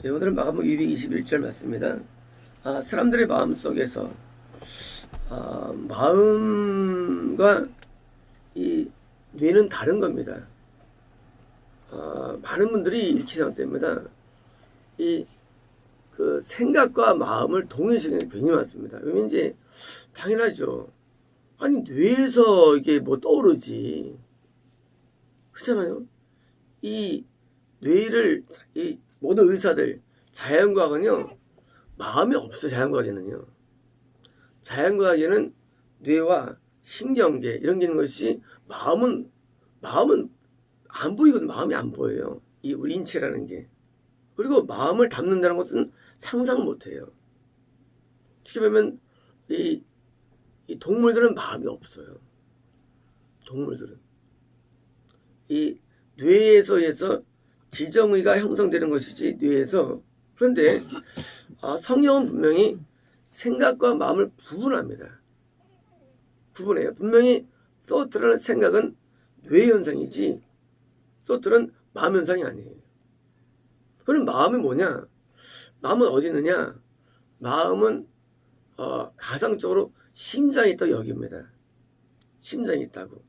네, 오늘은 마가복음 221절 맞습니다. 사람들의 마음 속에서 마음과 이 뇌는 다른 겁니다. 많은 분들이 이렇게 생각됩니다. 그 생각과 마음을 동일시하는 게 굉장히 많습니다. 왜냐면 이제 당연하죠. 아니 뇌에서 이게 뭐 떠오르지. 그렇잖아요. 이 뇌를 이 모든 의사들 자연과학은요 마음이 없어. 자연과학에는요 자연과학에는 뇌와 신경계 이런 게 있는 것이 마음은 안 보이거든. 마음이 안 보여요. 이 우리 인체라는 게. 그리고 마음을 담는다는 것은 상상 못해요. 쉽게 보면 이 동물들은 마음이 없어요. 동물들은 이 뇌에서 해서 지정의가 형성되는 것이지 뇌에서. 그런데 성경은 분명히 생각과 마음을 구분합니다. 구분해요. 분명히 thought라는 생각은 뇌 현상이지 thought는 마음 현상이 아니에요. 그럼 마음이 뭐냐? 마음은 어디 있느냐? 마음은 가상적으로 심장이 있다고 여깁니다. 심장이 있다고.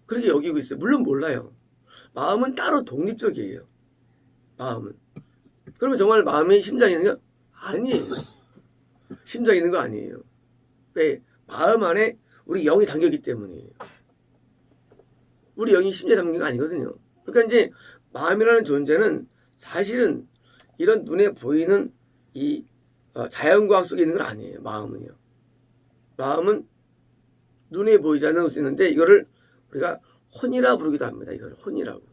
그렇게 여기고 있어요. 물론 몰라요. 마음은 따로 독립적이에요. 마음은. 그러면 정말 마음에 심장이 있는가? 아니에요. 심장이 있는 거 아니에요. 왜? 마음 안에 우리 영이 담겨있기 때문이에요. 우리 영이 심장에 담긴 거 아니거든요. 그러니까 이제 마음이라는 존재는 사실은 이런 눈에 보이는 이 자연과학 속에 있는 건 아니에요. 마음은요. 마음은 눈에 보이지 않을 수 있는데 이거를 우리가 혼이라 부르기도 합니다. 이걸 혼이라고.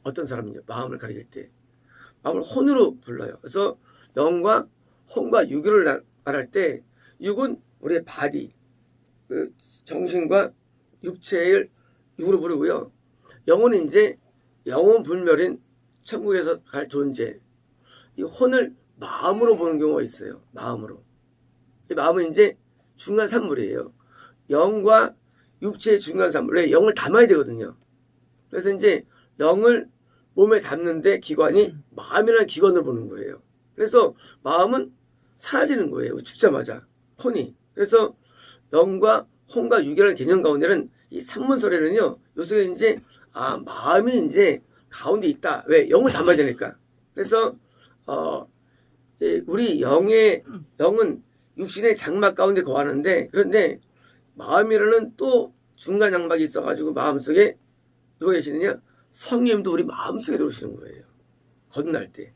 어떤 사람은요 마음을 가리킬 때 마음을 혼으로 불러요. 그래서 영과 혼과 육을 말할 때 육은 우리의 바디, 그 정신과 육체를 육으로 부르고요. 영은 이제 영혼 불멸인 천국에서 갈 존재. 이 혼을 마음으로 보는 경우가 있어요. 마음으로. 이 마음은 이제 중간 산물이에요. 영과 육체의 중간 산물에 영을 담아야 되거든요. 그래서 이제 영을 몸에 담는데 기관이 마음이라는 기관으로 보는 거예요. 그래서 마음은 사라지는 거예요. 죽자마자 혼이. 그래서 영과 혼과 육이라는 개념 가운데는 이 산문설에는요, 요새 이제 마음이 이제 가운데 있다. 왜? 영을 담아야 되니까. 그래서 우리 영은 육신의 장막 가운데 거하는데, 그런데 마음이라는 또 중간 장막이 있어가지고 마음속에 누가 계시느냐? 성령님도 우리 마음속에 들어오시는 거예요. 거듭날 때.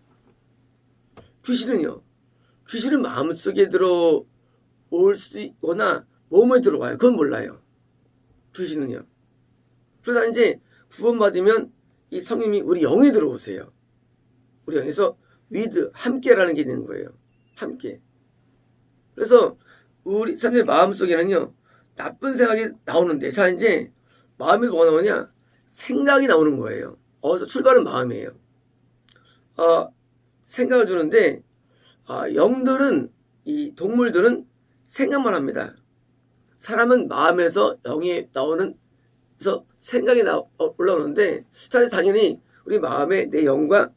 귀신은요? 귀신은 마음속에 들어올 수 있거나 몸에 들어와요. 그건 몰라요. 귀신은요. 그러다 이제 구원받으면 이 성령님이 우리 영에 들어오세요. 우리 영에서 with, 함께라는 게 있는 거예요. 함께. 그래서 우리 사람들의 마음속에는요 나쁜 생각이 나오는데, 자 이제 마음이 뭐가 나오냐? 생각이 나오는 거예요. 어디서 출발은 마음이에요. 생각을 주는데 영들은, 이 동물들은 생각만 합니다. 사람은 마음에서 영이 나오는, 그래서 생각이 올라오는데, 당연히 우리 마음에 내 영과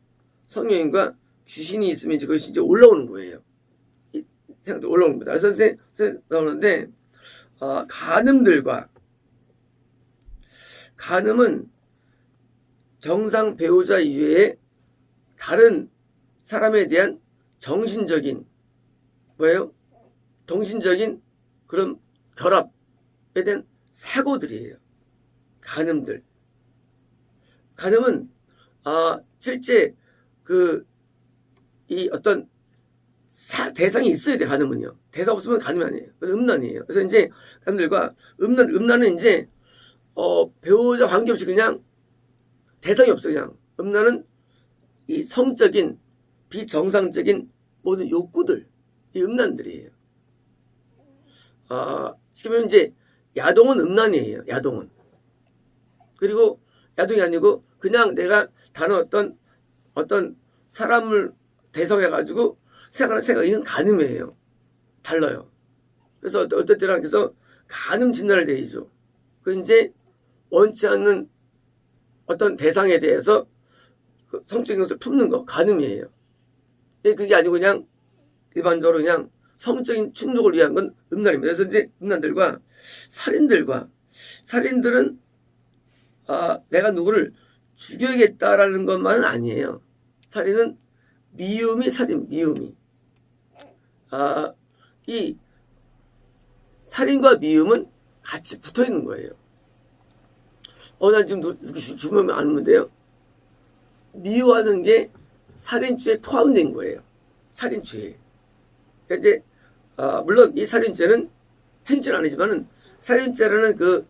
성령과 귀신이 있으면 그것이 이제 올라오는 거예요. 이 생각도 올라오는 겁니다. 그래서 나오는데 간음은 정상 배우자 이외에 다른 사람에 대한 정신적인 뭐예요? 정신적인 그런 결합에 대한 사고들이에요. 간음은 실제 이 어떤 대상이 있어야 돼. 간음은요. 대상 없으면 간음이 아니에요. 음란이에요. 그래서 이제 사람들과 음란은 이제 배우자 관계없이 그냥 대상이 없어. 그냥 음란은 이 성적인 비정상적인 모든 욕구들, 이 음란들이에요. 지금 이제 야동은 음란이에요. 야동은. 그리고 야동이 아니고 그냥 내가 다른 어떤 사람을 대성해가지고 생각하는 생각이, 이건 간음이에요. 달라요. 그래서 어떨 때랑 그래서 간음 진단을 내리죠. 그 이제 원치 않는 어떤 대상에 대해서 그 성적인 것을 품는 거, 간음이에요. 그게 아니고 그냥 일반적으로 그냥 성적인 충족을 위한 건 음란입니다. 그래서 이제 음란들과 살인들은 내가 누구를 죽여야겠다라는 것만은 아니에요. 살인은 미움이. 이 살인과 미움은 같이 붙어 있는 거예요. 나 지금 죽으면 안 오는데요. 미워하는 게 살인죄에 포함된 거예요. 살인죄에. 그러니까 이제, 물론 이 살인죄는 행죄는 아니지만은 살인죄라는 그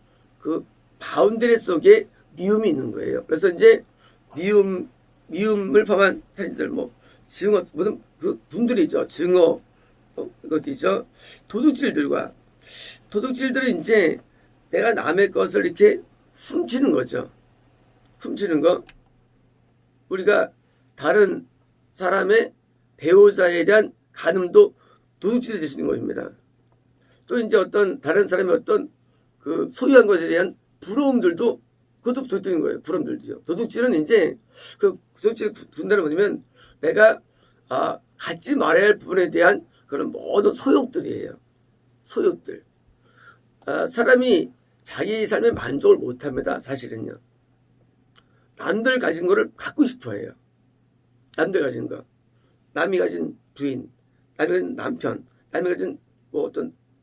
바운더리 속에 미움이 있는 거예요. 그래서 이제 미움을 포함한 살인죄들, 증오, 무슨 그 분들이죠. 증오, 그것도 있죠. 도둑질들은 이제 내가 남의 것을 이렇게 훔치는 거죠. 훔치는 거. 우리가 다른 사람의 배우자에 대한 간음도 도둑질이 될 수 있는 것입니다. 또 이제 다른 사람의 그 소유한 것에 대한 부러움들도 그것도 도둑질인 거예요. 부러움들도요. 도둑질은 이제 도둑질을 군다는 뭐냐면 내가 갖지 말아야 할 부분에 대한 그런 모든 소욕들이에요. 소욕들. 사람이 자기 삶에 만족을 못합니다. 사실은요. 남들 가진 거를 갖고 싶어 해요. 남들 가진 거. 남이 가진 부인, 남이 가진 남편, 남이 가진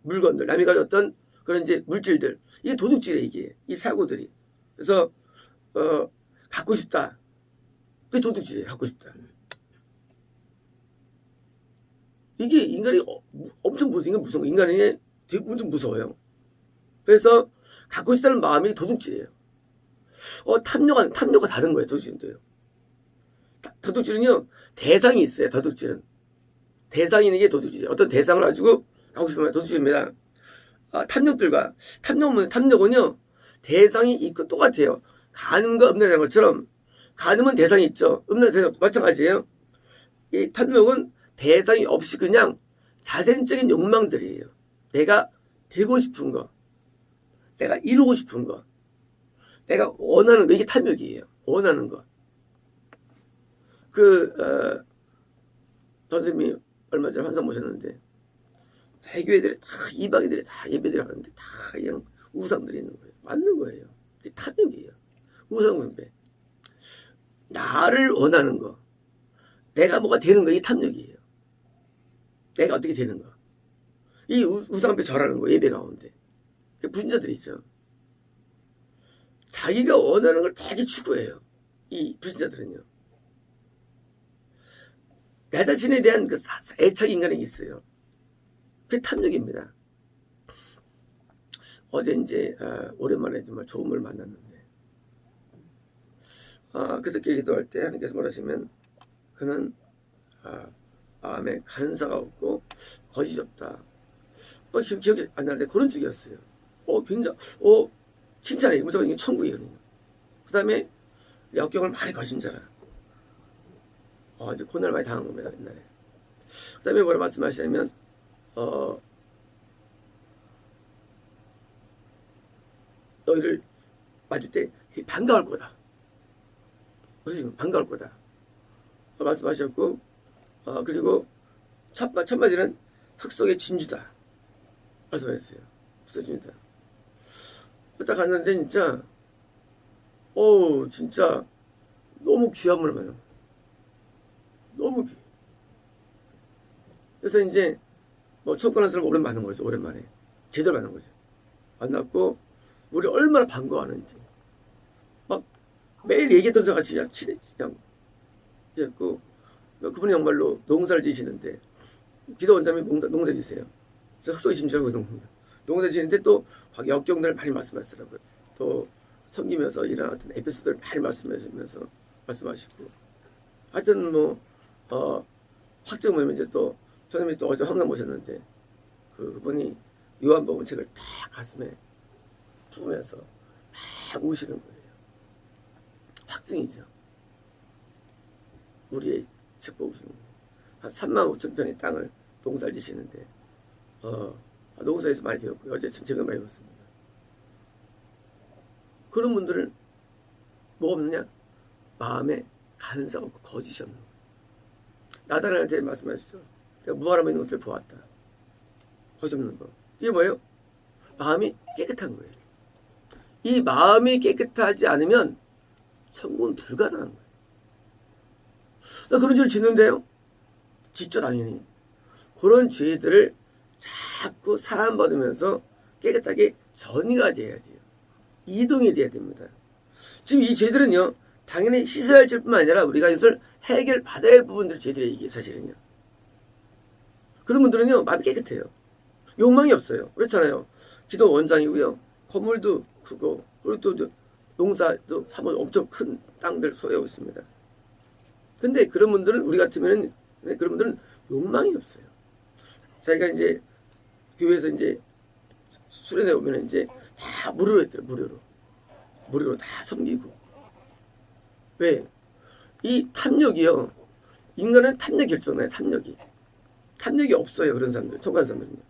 물건들, 남이 가진 그런 이제 물질들. 이게 도둑질이에요, 이게. 이 사고들이. 그래서, 갖고 싶다. 그게 도둑질이에요, 갖고 싶다. 이게 인간이 엄청 무서운 거. 인간이 되게 엄청 무서워요. 그래서 갖고 싶다는 마음이 도둑질이에요. 탐욕과 다른 거예요, 도둑질은요. 도둑질은요, 대상이 있어요, 도둑질은. 대상이 있는 게 도둑질이에요. 어떤 대상을 가지고 가고 싶으면 도둑질입니다. 탐욕은요, 대상이 있고 똑같아요. 간음과 음란이라는 것처럼, 간음은 대상이 있죠. 음란은 마찬가지예요. 이 탐욕은 대상이 없이 그냥 자생적인 욕망들이에요. 내가 되고 싶은 거, 내가 이루고 싶은 거, 내가 원하는 거, 이게 탐욕이에요. 원하는 거. 선생님이 얼마 전에 환상 모셨는데, 대교회들이 다, 이방인들이 다 예배드려 하는데, 다 그냥 우상들이 있는 거예요. 맞는 거예요. 이게 탐욕이에요. 우상숭배. 나를 원하는 거, 내가 뭐가 되는 거, 이게 탐욕이에요. 내가 어떻게 되는 거. 이 우상배 절하는 거, 예배 가운데. 불신자들이 있죠. 자기가 원하는 걸 되게 추구해요. 이 불신자들은요. 내 자신에 대한 그 애착 인간이 있어요. 그게 탐욕입니다. 어제 이제 오랜만에 정말 좋은 걸 만났는데 그저께 기도할 때 하나님께서 뭐라시면 그는 마음에 간사가 없고 거짓이 없다. 기억이 안 나는데 그런 쪽이었어요. 굉장히 칭찬해요. 무조건 이게 천국이에요. 그 다음에 역경을 많이 거신 자라. 이제 고난을 많이 당한 겁니다. 옛날에. 그 다음에 뭐라 말씀하시냐면 너희를 맞을 때 반가울 거다. 무슨 반가울 거다. 말씀하셨고 그리고 첫 마디는 흙 속의 진주다. 말씀하셨어요. 흙 속의 진주다. 딱 갔는데 진짜 너무 귀한 분을 만나. 너무 귀해. 그래서 이제 처음 만난 사람 오랜만에 만난 거죠. 오랜만에 제대로 만난 거죠. 만났고 우리 얼마나 반가워하는지 막 매일 얘기했던 사람 같이 친해 그냥 그랬고 그분이 정말로 농사를 지시는데 기도 원장님이 농사 지세요. 그래서 흑석이 진주라고 농사 지는데 또 역경들을 많이 말씀하시더라고요. 또 섬기면서 일어난 어떤 에피소드를 많이 말씀하시고 하여튼 확정 모임 이제 또 선생님이 또 어제 황상 모셨는데 그분이 요한복음 책을 딱 가슴에 품으면서 막 우시는 거예요. 확증이죠. 우리의 축복 우시는 거예요. 한 3만 5천 평의 땅을 농사를 지시는데 농사에서 많이 배웠고요. 어제 참 제가 많이 배웠습니다. 그런 분들을 뭐 없느냐? 마음에 간사가 없고 거짓이 없는 거예요. 나단한테 말씀하시죠. 내가 무하라며 있는 것들을 보았다. 거짓 없는 거. 이게 뭐예요? 마음이 깨끗한 거예요. 이 마음이 깨끗하지 않으면 천국은 불가능한 거예요. 나 그런 죄를 짓는데요? 짓죠, 당연히. 그런 죄들을 자꾸 사함받으면서 깨끗하게 전이가 돼야 돼요. 이동이 돼야 됩니다. 지금 이 죄들은요, 당연히 씻어야 할 죄뿐만 아니라 우리가 이것을 해결받아야 할 부분들이 죄들이에요, 이게 사실은요. 그런 분들은요, 마음이 깨끗해요. 욕망이 없어요. 그렇잖아요. 기도 원장이고요. 건물도 크고, 그리고 또 농사도 사면 엄청 큰 땅들 소유하고 있습니다. 근데 그런 분들은, 우리 같으면, 그런 분들은 욕망이 없어요. 자기가 이제, 교회에서 이제, 수련회 오면 이제, 다 무료로 했더라고요, 무료로. 무료로 다 섬기고. 왜? 이 탐욕이요. 인간은 탐욕 결정나요, 탐욕이. 탐욕이 없어요, 그런 사람들, 천국하는 사람들은요.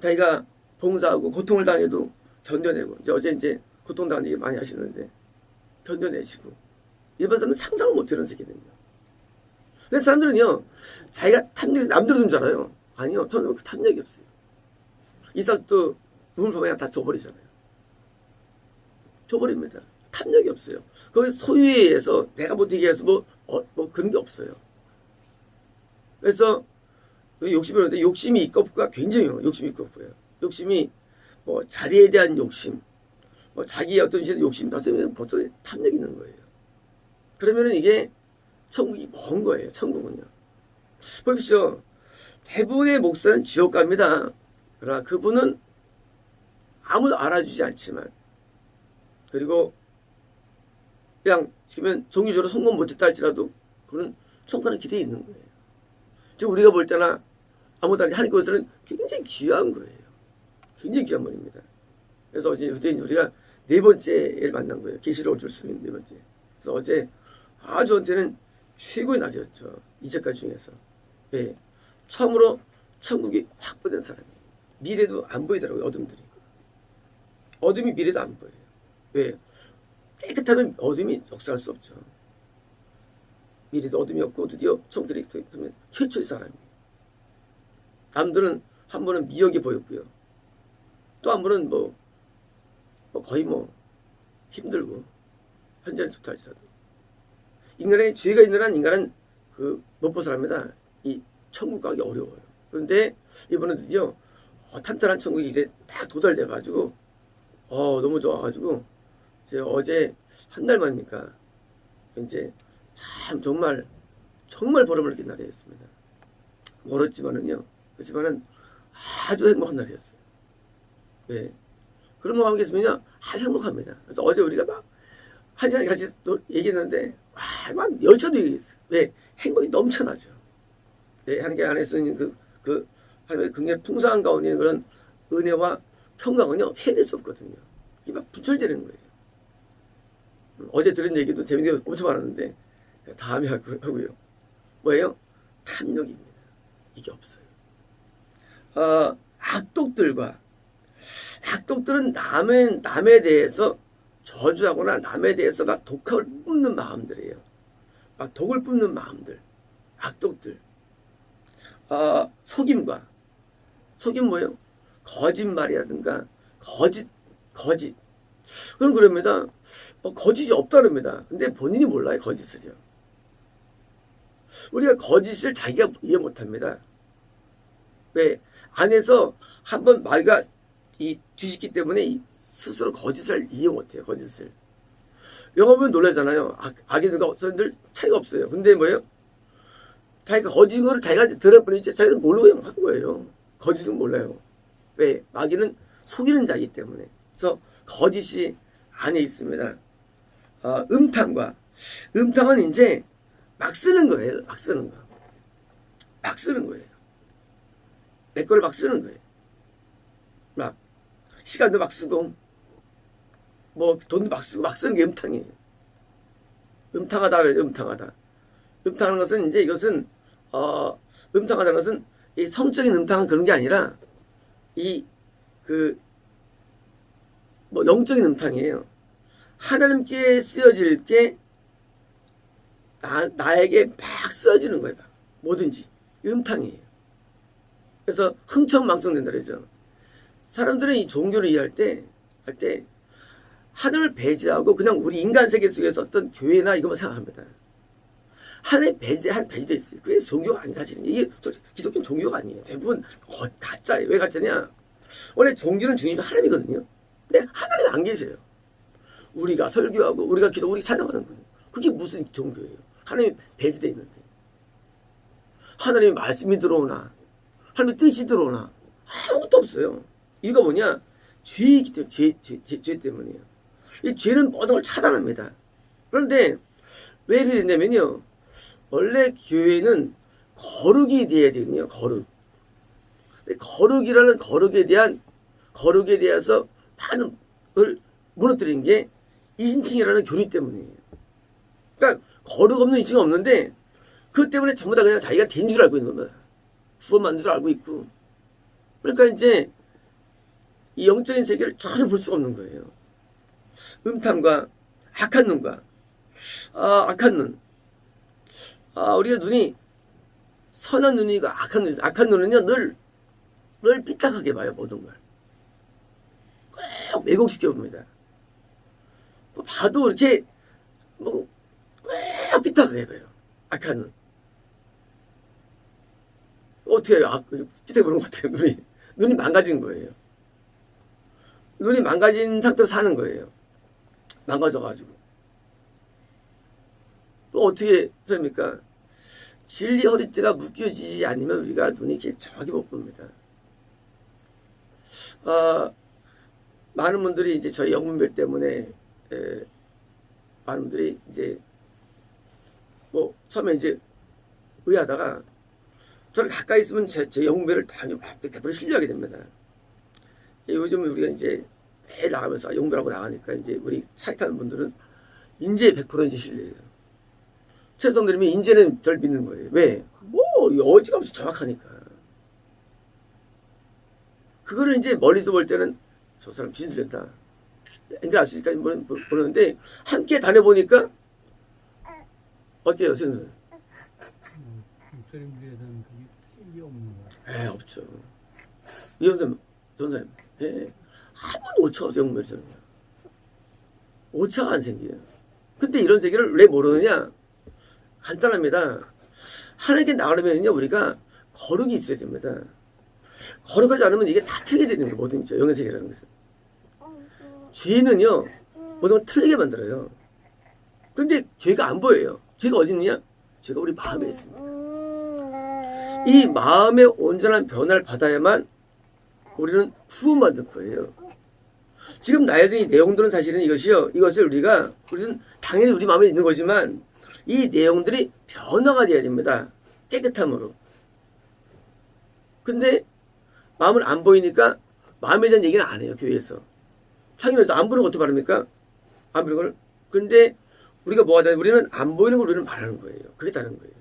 자기가 봉사하고 고통을 당해도 견뎌내고, 어제 고통당하는 얘기 많이 하시는데, 견뎌내시고. 일반 사람은 상상을 못하는 세계거든요. 근데 사람들은요, 자기가 탐욕이 남들은 좀 줄 알아요. 아니요, 저는 그 탐욕이 없어요. 이삭도 눈을 보면 다 줘버리잖아요. 줘버립니다. 탐욕이 없어요. 거기 소유에 의해서 내가 못하게 해서 뭐 그런 게 없어요. 그래서 욕심이 오는데 욕심이 있고가 굉장히 욕심이 있고예요. 욕심이 뭐 자리에 대한 욕심, 뭐 자기의 어떤 식의 욕심, 벌써 탐욕이 있는 거예요. 그러면은 이게 천국이 먼 거예요. 천국은요. 보십시오. 대부분의 목사는 지옥 갑니다. 그러나 그분은 아무도 알아주지 않지만, 그리고 그냥 지금 종교적으로 성공 못했다 할지라도 그는 천국하는 길에 있는 거예요. 지금 우리가 볼 때나 아무도 아니지 하나님께서는 굉장히 귀한 거예요. 굉장히 귀한 분입니다. 그래서 어제 우리가 네 번째를 만난 거예요. 계시록을 줄 수 있는 네 번째. 그래서 어제 저한테는 최고의 날이었죠. 이제까지 중에서. 네. 처음으로 천국이 확보된 사람이에요. 미래도 안 보이더라고요. 어둠들이. 어둠이 미래도 안 보여요. 왜? 깨끗하면 어둠이 역사할 수 없죠. 미래도 어둠이 없고 드디어 천국이 되면 최초의 사람이에요. 남들은 한 번은 미역이 보였고요. 또 한 번은 거의 힘들고 현재는 좋다 할지라도 인간의 죄가 있는 한 인간은 못 벗어납니다. 이 천국 가기 어려워요. 그런데 이번에 드디어 탄탄한 천국이 이래 딱 도달돼가지고 너무 좋아가지고 제가 어제 한 달 만이니까 이제 참 정말 보람을 느낀 날이었습니다. 멀었지만은요. 그렇지만은 아주 행복한 날이었어요. 네. 그런 마음이 있으면요 아주 행복합니다. 그래서 어제 우리가 막 한 시간 같이 또 얘기했는데 막 열차도 얘기했어요. 왜? 행복이 넘쳐나죠. 네, 하나님 안에서 있는 하나님의 굉장히 풍성한 가운데 있는 그런 은혜와 평강은요 헤아릴 수 없거든요. 이게 막 분출되는 거예요. 어제 들은 얘기도 재밌는 게 엄청 많았는데 다음에 하고요. 뭐예요? 탐욕입니다. 이게 없어요. 악독들은 남에 대해서 저주하거나 남에 대해서 막 독을 뿜는 마음들이에요. 막 독을 뿜는 마음들. 악독들. 속임 뭐예요? 거짓말이라든가 거짓. 그럼 그럽니다. 거짓이 없다 그럽니다. 근데 본인이 몰라요, 거짓을요. 우리가 거짓을 자기가 이해 못합니다. 왜? 안에서 한번 말과 뒤집기 때문에 스스로 거짓을 이해 못해요, 거짓을. 영화 보면 놀라잖아요. 악인들과 사람들 차이가 없어요. 근데 뭐예요? 자기가 거짓인 거를 자기가 들을 뿐이지 자기는 모르고 한 거예요. 거짓은 몰라요. 왜? 마귀는 속이는 자이기 때문에. 그래서 거짓이 안에 있습니다. 음탕은 이제 막 쓰는 거예요. 막 쓰는 거예요. 내 거를 막 쓰는 거예요. 막 시간도 막 쓰고 돈도 막 쓰고 막 쓰는 게 음탕이에요. 음탕하다. 음탕하는 것은 이제 이것은 음탕하다는 것은 이 성적인 음탕은 그런 게 아니라 영적인 음탕이에요. 하나님께 쓰여질 게 나에게 막 쓰여지는 거예요. 뭐든지 음탕이에요. 그래서 흥청망청된다 그러죠. 사람들은 이 종교를 이해할 때 하늘을 배제하고 그냥 우리 인간 세계 속에서 어떤 교회나 이것만 생각합니다. 하늘에 배제돼 있어요. 그게 종교가 아니 사실은. 이게 기독교는 종교가 아니에요. 대부분 가짜예요. 왜 가짜냐? 원래 종교는 주님이 하나님이거든요. 근데 하나님이 안 계세요. 우리가 설교하고 우리가 기도, 우리 찬양하는 거예요. 그게 무슨 종교예요? 하나님이 배제돼 있는데. 하나님의 말씀이 들어오나 하나님의 뜻이 들어오나 아무것도 없어요. 이유가 뭐냐? 죄이기 때문에 죄 때문이에요. 이 죄는 모든 걸 차단합니다. 그런데 왜 이렇게 됐냐면요. 원래 교회는 거룩이 돼야 되거든요. 거룩. 거룩이라는 거룩에 대해서 많은 걸 무너뜨린 게 이신칭이라는 교리 때문이에요. 그러니까 거룩 없는 이신이 없는데 그것 때문에 전부 다 그냥 자기가 된 줄 알고 있는 겁니다. 구원받는 줄 알고 있고. 그러니까 이제 이 영적인 세계를 전혀 볼 수가 없는 거예요. 음탕과 악한 눈과 악한 눈. 우리가 눈이 선한 눈이고 악한 눈은요 늘 삐딱하게 봐요. 모든 걸 꼭 왜곡시켜 봅니다. 봐도 이렇게 꼭 삐딱하게 봐요. 악한 눈. 어떻게 해요? 삐딱하게 보는 것 같아요. 눈이 망가진 거예요. 눈이 망가진 상태로 사는 거예요. 망가져가지고. 또 어떻게 됩니까? 진리 허리띠가 묶여지지 않으면 우리가 눈이 이렇게 정확히 못 봅니다. 많은 분들이 이제 저희 영문별 때문에 많은 분들이 이제 뭐 처음에 이제 의하다가 저를 가까이 있으면 제 영문별을 다 100% 신뢰하게 됩니다. 요즘 우리가 이제 매일 나가면서 영문별하고 나가니까 이제 우리 차이 타는 분들은 인제 100% 이제 신뢰해요. 최성들이면 인제는 절 믿는 거예요. 왜? 뭐 여지가 없이 정확하니까. 그거를 이제 멀리서 볼 때는 저 사람 귀신 들렸다. 엔젤 알 수 있을까 모르는데 함께 다녀보니까 어때요, 선생님? 목사님들에서는 그게 틀이 없는 거야. 없죠. 이현선 전사님, 한 번도 오차가 없어요, 영물처럼. 오차가 안 생겨요. 근데 이런 세계를 왜 모르느냐? 간단합니다. 하나님께 나가려면요, 우리가 거룩이 있어야 됩니다. 거룩하지 않으면 이게 다 틀리게 되는 거예요, 뭐든지, 영의 세계라는 것은. 죄는요, 모든 걸 틀리게 만들어요. 근데 죄가 안 보여요. 죄가 어디 있느냐? 죄가 우리 마음에 있습니다. 이 마음의 온전한 변화를 받아야만 우리는 구원받을 거예요. 지금 나열된 이 내용들은 사실은 이것을 우리는 당연히 우리 마음에 있는 거지만 이 내용들이 변화가 돼야 됩니다. 깨끗함으로. 근데 마음을 안 보이니까 마음에 대한 얘기는 안 해요, 교회에서. 하기는 안 보이는 거 어떻게 바랍니까? 안 보이는 걸. 근데 우리가 뭐가 되냐? 우리는 안 보이는 걸 우리는 말하는 거예요. 그게 다른 거예요.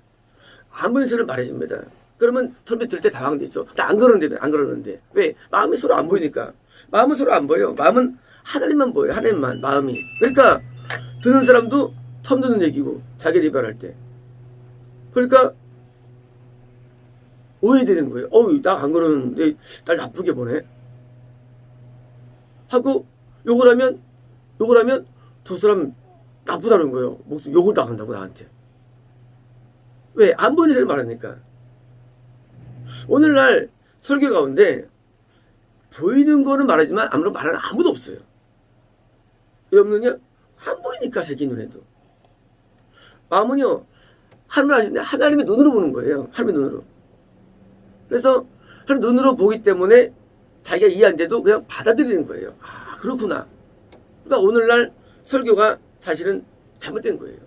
안 보이는 소리를 말해줍니다. 그러면 털비 들 때 당황되죠. 나 안 그러는데. 왜? 마음이 서로 안 보이니까. 마음은 서로 안 보여요. 마음은 하나님만 보여요. 하나님만, 마음이. 그러니까 듣는 사람도 처음 듣는 얘기고, 자기 리발할 때. 그러니까 오해되는 거예요. 나 안 그러는데 날 나쁘게 보네. 하고 욕을 하면 저 사람 나쁘다는 거예요. 목숨 욕을 당한다고 나한테. 왜? 안 보이는 사람이 말하니까. 오늘날 설교 가운데 보이는 거는 말하지만 아무런 말하는 아무도 없어요. 왜 없느냐? 안 보이니까 새끼 눈에도. 마음은요, 하나님 하시는데 하나님의 눈으로 보는 거예요. 하나님의 눈으로. 그래서 하나님 눈으로 보기 때문에 자기가 이해 안 돼도 그냥 받아들이는 거예요. 그렇구나. 그러니까 오늘날 설교가 사실은 잘못된 거예요.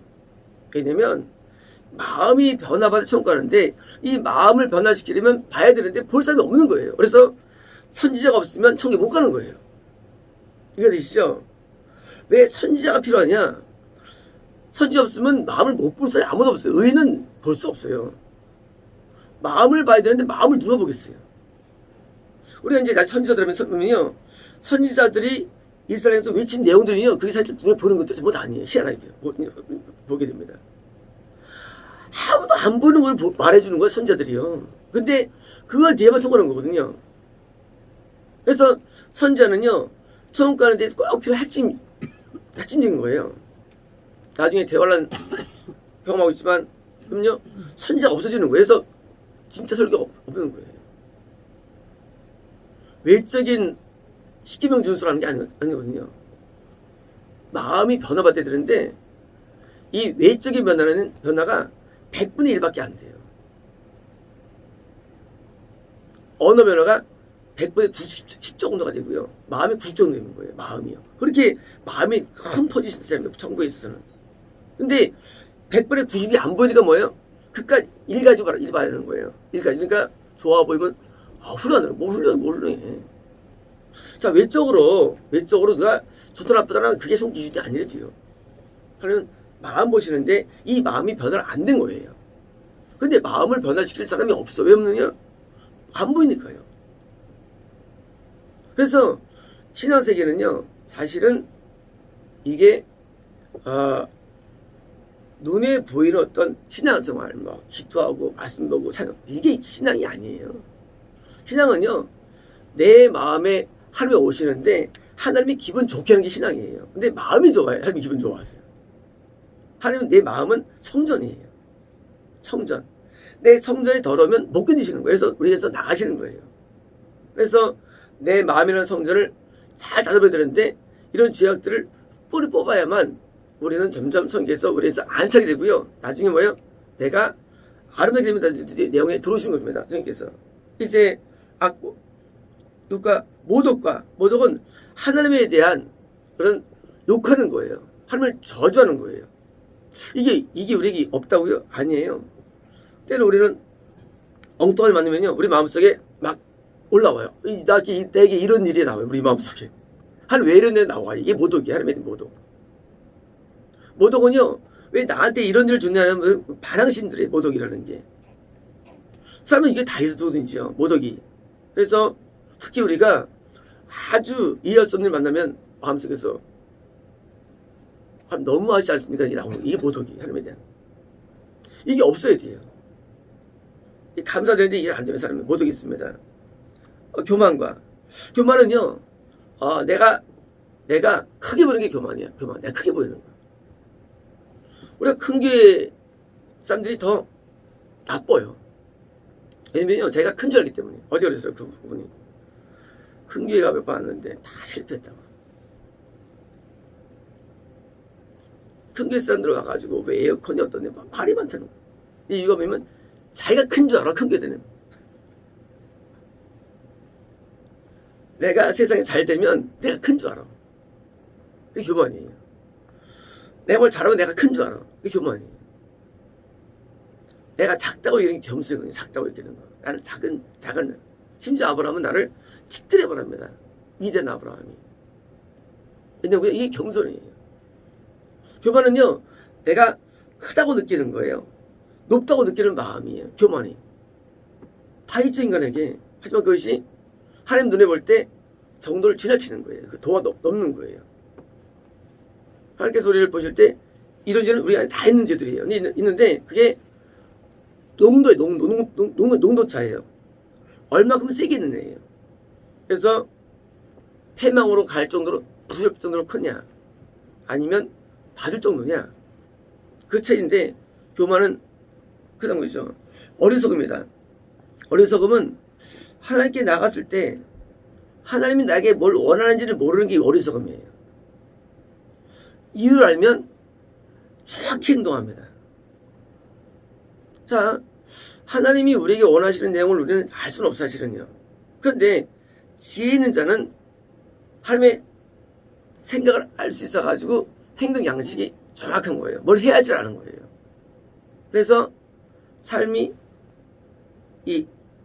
왜냐면 마음이 변화받아 천국 가는데 이 마음을 변화시키려면 봐야 되는데 볼 사람이 없는 거예요. 그래서 선지자가 없으면 천국에 못 가는 거예요. 이해가 되시죠? 왜 선지자가 필요하냐? 선지자 없으면 마음을 못 볼 사람이 아무도 없어요. 의인은 볼 수 없어요. 마음을 봐야 되는데 마음을 누가 보겠어요? 우리가 이제 선지자들 하면요, 선지자들이 이스라엘에서 외친 내용들이요, 그게 사실 눈에 보는 것도 전부 다 아니에요. 희한하게 보게 됩니다. 아무도 안 보는 걸 말해주는 거예요, 선자들이요. 근데 그걸 뒤에만 총괄한 거거든요. 그래서 선자는요, 처음 가는 데서 꼭 필요한 핵심적인 거예요. 나중에 대환란 경험하고 있지만, 그럼요, 선자가 없어지는 거예요. 그래서 진짜 설교가 없는 거예요. 외적인 십계명 준수라는 게 아니거든요. 마음이 변화받아야 되는데, 이 외적인 변화가 100분의 1밖에 안 돼요. 언어 변화가 100분의 90 정도가 되고요. 마음이 90 정도 되는 거예요. 마음이요. 그렇게 마음이 큰 포지션이 있습니다. 천국에 있어서는. 근데 100분의 90이 안 보이니까 뭐예요? 그깟 일 가지고 일 봐야 되는 거예요. 일 가지고. 그러니까 좋아 보이면 훌륭하다. 뭐 훌륭해. 자, 외적으로 누가 좋다 나쁘다는 그게 손기준이 아니래도요. 하나님은 마음 보시는데 이 마음이 변화를 안 된 거예요. 근데 마음을 변화시킬 사람이 없어. 왜 없느냐? 안 보이니까요. 그래서 신앙세계는요, 사실은 이게 눈에 보이는 어떤 신앙생활, 뭐 기도하고 말씀 보고 찬양, 이게 신앙이 아니에요. 신앙은요, 내 마음에 하나님이 오시는데 하나님이 기분 좋게 하는 게 신앙이에요. 근데 마음이 좋아요. 하나님이 기분 좋아하세요. 하나님은 내 마음은 성전이에요. 성전. 내 성전이 더러우면 못 견디시는 거예요. 그래서 우리에서 나가시는 거예요. 그래서 내 마음이라는 성전을 잘 다듬어야 되는데 이런 죄악들을 뿌리 뽑아야만 우리는 점점 성경에서 우리에서 안 차게 되고요. 나중에 뭐예요? 내가 아름답게 됩니다. 내용에 들어오신 겁니다. 성경께서. 이제 모독은 하나님에 대한 그런 욕하는 거예요. 하나님을 저주하는 거예요. 이게 우리에게 없다고요? 아니에요. 때는 우리는 엉뚱하게 만나면요, 우리 마음속에 막 올라와요. 내게 이런 일이 나와요. 우리 마음속에. 왜 이런 데 나와? 이게 모독이에요. 하나님의 모독. 모독은요, 왜 나한테 이런 일을 주냐면 반항심들의 모독이라는 게. 사람은 이게 다 있어도든지요, 모독이. 그래서 특히 우리가 아주 이해할 수 없는 일 만나면 마음속에서 너무 하지 않습니까? 이게 나오는 이게 모독이 하나님에 대한. 이게 없어야 돼요. 감사되는데 이해 안 되는 사람은 모독이 있습니다. 교만은요, 내가 크게 보이는 게 교만이야. 내가 크게 보이는 거야. 우리가 큰 교회 사람들이 더 나빠요. 왜냐면요, 제가 큰 줄 알기 때문에. 어제 그랬어요, 그분이. 큰 교회가 몇 번 왔는데 다 실패했다고. 큰 교회 사람들 와가지고 왜 에어컨이 어떠냐, 말이 많다는 거예요. 이유가 뭐냐면 자기가 큰 줄 알아, 큰 교회들은. 내가 세상에 잘 되면 내가 큰 줄 알아. 그게 교만이에요. 내가 뭘 잘하면 내가 큰 줄 알아. 그게 교만이에요. 내가 작다고 이런 게 겸손이거든요. 작다고 이렇게 되는 거. 나는 작은, 심지어 아브라함은 나를 티끌에 바랍니다. 위대한 아브라함이. 왜냐면 이게 겸손이에요. 교만은요, 내가 크다고 느끼는 거예요. 높다고 느끼는 마음이에요. 교만이. 다 있죠, 인간에게. 하지만 그것이 하나님 눈에 볼 때 정도를 지나치는 거예요. 그 도가 넘는 거예요. 하나님께서 우리를 보실 때 이런 죄는 우리 안에 다 있는 죄들이에요. 있는데 그게 농도차예요. 얼마큼 세게 있는 애예요. 그래서 패망으로 갈 정도로 부술 정도로 크냐, 아니면 받을 정도냐, 그 차이인데 교만은 그런 거죠. 어리석음이다. 어리석음은 하나님께 나갔을 때 하나님이 나에게 뭘 원하는지를 모르는 게 어리석음이에요. 이유를 알면 정확히 행동합니다. 자, 하나님이 우리에게 원하시는 내용을 우리는 알 수는 없어, 사실은요. 그런데 지혜 있는 자는 하나님의 생각을 알 수 있어가지고 행동 양식이 정확한 거예요. 뭘 해야 할지 아는 거예요. 그래서 삶이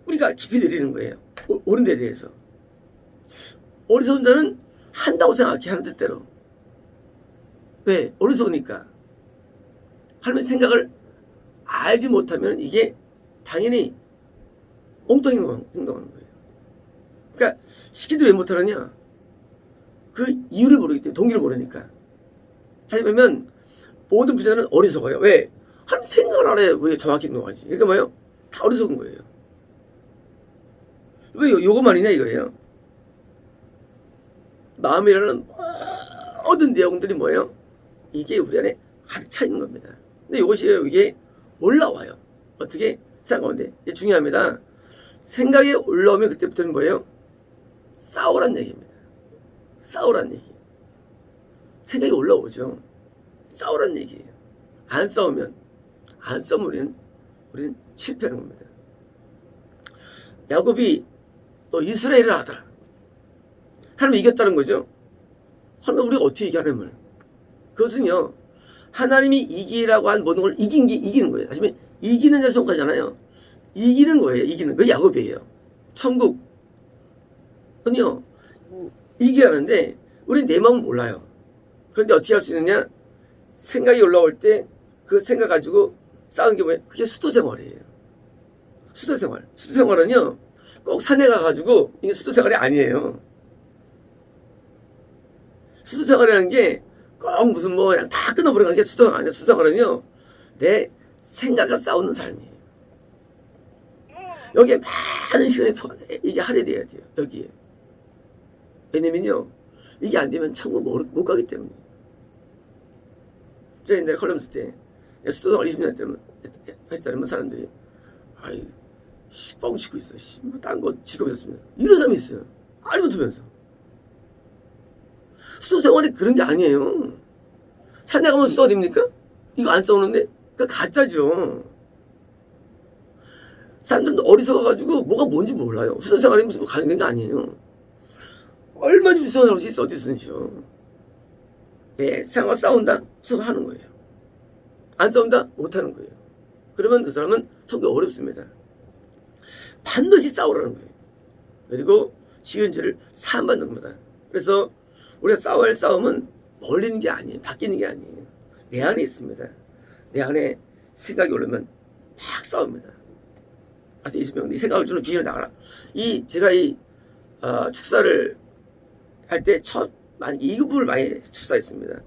뿌리가 깊이 내리는 거예요. 옳은 데 대해서. 어리석은 자는 한다고 생각해, 하는 뜻대로. 왜? 어리석으니까. 하나님의 생각을 알지 못하면 이게 당연히 엉뚱히 행동하는 거예요. 그러니까 시키도 왜 못하느냐? 그 이유를 모르기 때문에, 동기를 모르니까. 다시 보면 모든 부자는 어리석어요. 왜? 한 생각을 알아야 왜 정확히 행동하지. 그러니까 뭐예요? 다 어리석은 거예요. 왜 요거만이냐 이거예요. 마음이라는 모든 내용들이 뭐예요? 이게 우리 안에 가득 차 있는 겁니다. 근데 이것이 이게 올라와요. 어떻게 생각하는데 이게 중요합니다. 생각이 올라오면 그때부터는 뭐예요? 싸우란 얘기입니다. 싸우란 얘기. 생각이 올라오죠. 싸우란 얘기예요. 안 싸우면 우리는 실패하는 겁니다. 야곱이 또 이스라엘을 하더라. 하나님 이겼다는 거죠. 하나님 우리가 어떻게 이겨 하나님을? 그것은요. 하나님이 이기라고 한 모든 걸 이긴 게 이기는 거예요. 하지만 이기는 자를 성과잖아요. 이기는 거예요. 이기는 거 야곱이에요. 천국은요. 이겨야 하는데 우리는 내 마음을 몰라요. 그런데 어떻게 할 수 있느냐? 생각이 올라올 때 그 생각 가지고 싸우는 게 뭐예요? 그게 수도생활이에요. 수도생활. 수도생활은요. 꼭 산에 가가지고 이게 수도생활이 아니에요. 수도생활이라는 게 꼭 무슨 뭐 그냥 다 끊어버리는 게 수도생활 아니에요. 수도생활은요. 내 생각과 싸우는 삶이에요. 여기에 많은 시간이 이게 할애돼야 돼요. 여기에. 왜냐면요. 이게 안 되면 천국 못 가기 때문에. 제가 옛날에 컬럼 쓸 때 수도생활 20년 했다면 사람들이 아이 뻥 치고 있어. 뭐 딴 거 직업 있었습니다. 이런 사람이 있어요. 알면 두면서. 수도생활이 그런 게 아니에요. 산에 가면 수도가 됩니까? 이거 안 싸우는데? 그거 가짜죠. 사람들도 어리석어가지고 뭐가 뭔지 몰라요. 수도생활이 무슨 가는 게 아니에요. 얼마나 수도생활 할 수 있어, 어디서든지요. 네, 생활 싸운다? 수고하는 거예요. 안 싸운다? 못하는 거예요. 그러면 그 사람은 천국이 어렵습니다. 반드시 싸우라는 거예요. 그리고 지은 죄를 사함받는 겁니다. 그래서 우리가 싸워야 할 싸움은 멀리 있는 게 아니에요. 바뀌는 게 아니에요. 내 안에 있습니다. 내 안에 생각이 오르면 막 싸웁니다. 아직 있으면 네 생각을 주는 귀신을 나가라. 제가 축사를 할 때 이 부분을 많이 축사했습니다.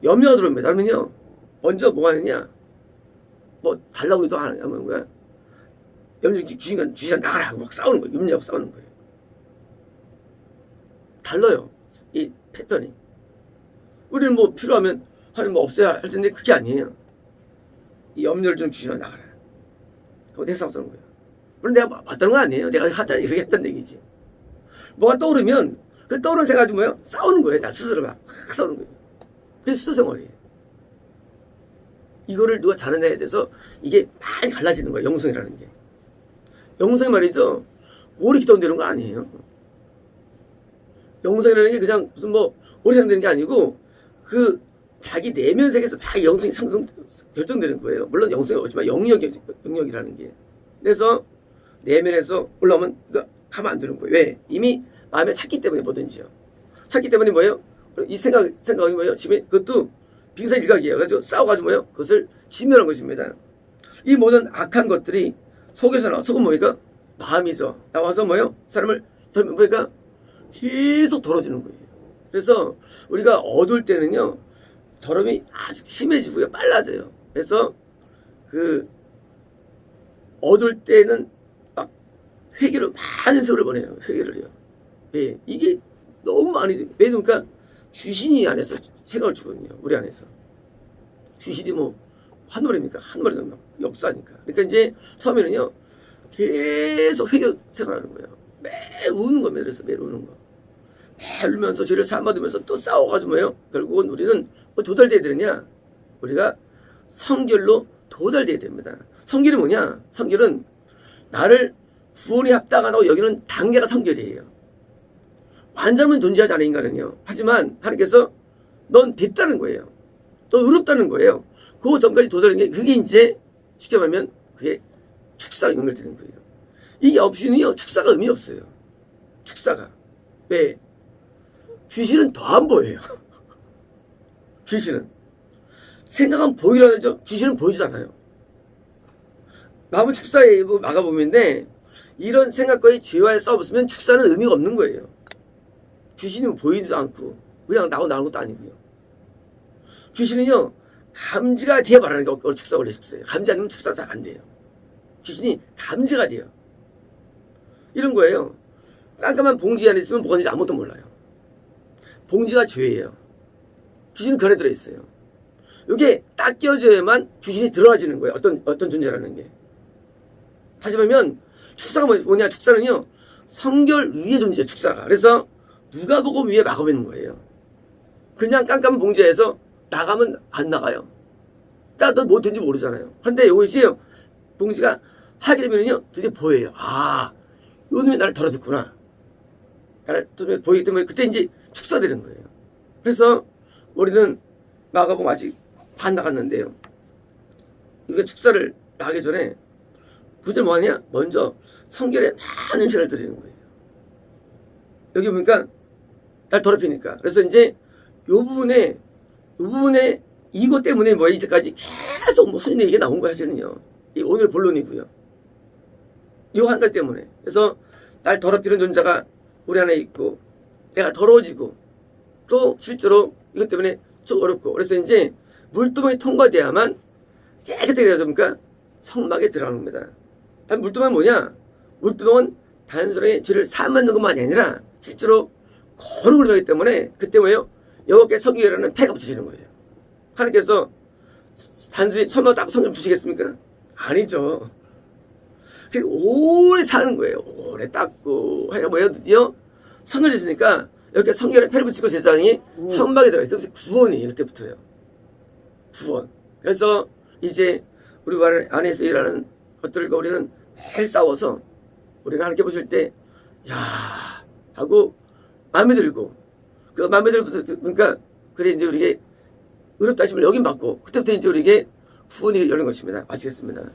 염려가 들어옵니다. 그러면요. 먼저 뭐 하느냐? 뭐 달라고 해도 안 하는 거야. 염려 귀신과 나가라 하고 막 싸우는 거예요. 염려하고 싸우는 거예요. 달라요. 이 패턴이. 우리는 뭐 필요하면 하나님 뭐 없어야 할 텐데 그게 아니에요. 이 염려를 좀 귀신과 나가라. 하고 내 싸우는 거예요. 물론 내가 맞다는 건 아니에요. 내가 하다 이렇게 했다는 얘기지. 뭐가 떠오르면 그 떠오르는 생각 가지고 뭐예요? 싸우는 거예요. 나 스스로 막 싸우는 거예요. 그게 수도생활이에요. 이거를 누가 잘해내야 돼서 이게 많이 갈라지는 거예요. 영성이라는 게. 영성이 말이죠. 오래 기도한다는 거 아니에요. 영성이라는 게 그냥 무슨 뭐 오래 상되는 게 아니고 그 자기 내면 세계에서 막 영성이 결정되는 거예요. 물론 영성이 오지만 영역이라는 게. 그래서 내면에서 올라오면 가만 안 두는 거예요. 왜? 이미 마음에 찼기 때문에 뭐든지요. 찼기 때문에 뭐예요? 이 생각이 뭐예요? 지금 그것도 빙산일각이에요. 그래서 싸워가지고 뭐예요? 그것을 진멸한 것입니다. 이 모든 악한 것들이 속에서 나와. 속은 뭡니까? 마음이죠. 나와서 뭐예요? 사람을 뭐니까 계속 더러워지는 거예요. 그래서 우리가 어두울 때는요, 더러움이 아주 심해지고요, 빨라져요. 그래서 어두울 때는 막 회개를 많은 세월을 보내요. 회개를요. 예, 이게 너무 많이 왜 그러니까 귀신이 안에서 생각을 주거든요. 우리 안에서. 귀신이 뭐 한 마리입니까? 한 마리가 막 역사니까. 그러니까 이제 처음에는요, 계속 회개 생각하는 거예요. 매일 우는 겁니다. 그래서 매일 우는 거. 매일 울면서 죄를 사함받으면서 또 싸워가지고 뭐예요? 결국은 우리는 뭐 도달돼야 되느냐? 우리가 성결로 도달돼야 됩니다. 성결이 뭐냐? 성결은 나를 구원에 합당하다고 여기는 단계가 성결이에요. 완전은 존재하지 않은 인간은요. 하지만 하나님께서 넌 됐다는 거예요. 넌 의롭다는 거예요. 그 전까지 도달하는 게 그게 이제 쉽게 말하면 그게 축사가 연결되는 거예요. 이게 없이는요. 축사가 의미 없어요. 축사가. 왜? 귀신은 더 안 보여요. 귀신은. 생각은 보이라 하죠. 귀신은 보이지 않아요. 마음은 축사의 마가복음인데 이런 생각과의 죄와의 싸움 없으면 축사는 의미가 없는 거예요. 귀신이 보이지도 않고 그냥 나오는 것도 아니고요. 귀신은요 감지가 돼야 말하는 게 축사 원래 축사예요. 감지 않으면 축사가 잘 안 돼요. 귀신이 감지가 돼요. 이런 거예요. 깜깜한 봉지 안에 있으면 뭐가 있는지 아무것도 몰라요. 봉지가 죄예요. 귀신은 그 안에 들어있어요. 이게 딱 끼워져야만 귀신이 들어와지는 거예요. 어떤 존재라는 게. 다시 말하면 축사가 뭐냐, 축사는요 성결 위의 존재예요. 축사가. 그래서 누가복음 위에 마검 있는 거예요. 그냥 깜깜한 봉지에서 나가면 안 나가요. 너 뭐 된지 모르잖아요. 그런데 이것이 봉지가 하게 되면요 드디어 보여요. 아, 요 놈이 나를 더럽혔구나. 나를 보이기 때문에 그때 이제 축사되는 거예요. 그래서 우리는 마가복음 아직 반 나갔는데요. 이게 축사를 하기 전에 그들 뭐하냐? 먼저 성결에 많은 시간을 드리는 거예요. 여기 보니까 날 더럽히니까. 그래서 이제 요 부분에 이것 때문에 뭐 이제까지 계속 뭐 순위 얘기가 나온 거야, 사실은요. 이 오늘 본론이고요. 이 한 가지 때문에. 그래서 날 더럽히는 존재가 우리 안에 있고, 내가 더러워지고, 또 실제로 이것 때문에 좀 어렵고. 그래서 이제 물두멍이 통과돼야만 깨끗하게 되다 보니까 성막에 들어가는 겁니다. 물두멍은 뭐냐? 물두멍은 단순하게 죄를 사하는 것만이 아니라 실제로 거룩을 하기 때문에 그때 뭐예요? 여호와께 성결이라는 패가 붙여지는 거예요. 하나님께서 단순히 성막 닦고 성경 주시겠습니까? 아니죠. 오래 사는 거예요. 오래 닦고 하여 뭐예요? 드디어 성결됐으니까 이렇게 성결에 패를 붙이고 제사장이 성막에 들어가요. 그래서 구원이에요. 그때부터요. 구원. 그래서 이제 우리 안에서 일하는 것들과 우리는 매일 싸워서 우리가 하나님께 보실 때 야 하고 마음에 들고 그 마음에 들고 그러니까 그래 이제 우리에게 의롭다 하심을 여긴 받고 그때부터 이제 우리에게 구원이 열린 것입니다. 마치겠습니다.